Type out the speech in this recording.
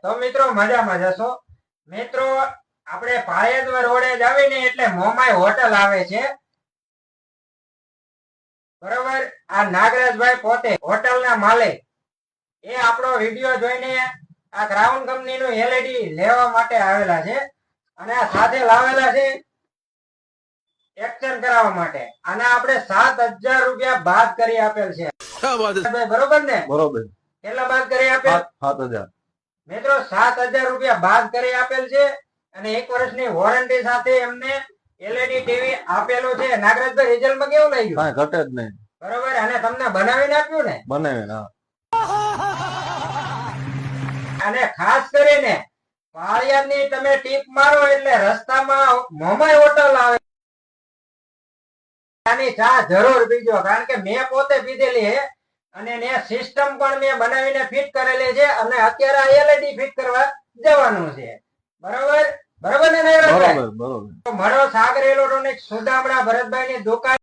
તો મિત્રો મજામાં જશો મિત્રો આપણે પાળિયાદ રોડે જ આવીને એટલે મોમાઈ હોટલ આવે છે બરોબર। આ નાગરાજભાઈ પોતે હોટલ ના માલિક એ આપણો વિડીયો જોઈને આ ક્રાઉન કંપની નું એલઈડી લેવા માટે આવેલા છે અને આ સાથે લાવેલા છે એક્શન કરાવવા માટે અને આપણે 7,000 રૂપિયા બાદ કરી આપેલ છે। બરોબર ને? બરોબર। કેટલા બાદ કરી આપેલ? 7,000 મિત્રો 7,000 રૂપિયા બાદ કરી આપેલ છે અને 1 વર્ષની વોરંટી સાથે એમને એલઈડી ટીવી આપેલું છે। નાગરાજભાઈ રિઝલ્ટ માં કેવું લાગ્યું? કાંઈ ઘટે જ નહીં। બરોબર। અને તમને બનાવીને આપ્યું ને? બનાવીને અને ખાસ કરીને પાળિયાદની તમે ટીપ મારો એટલે રસ્તામાં મોમાઈ હોટલ આવે આની ચા જરૂર પીજો કારણ કે મેં પોતે પીધેલી છે અને ને સિસ્ટમ પણ મેં બનાવીને ફિટ કરેલી છે અને અત્યારે એલઈડી ફિટ કરવા જવાનું છે। બરોબર બરોબર ને? બરોબર બરોબર। મળો સાગર ઇલેક્ટ્રોનિક્સ સુદામડા ભરતભાઈ ની દુકાન।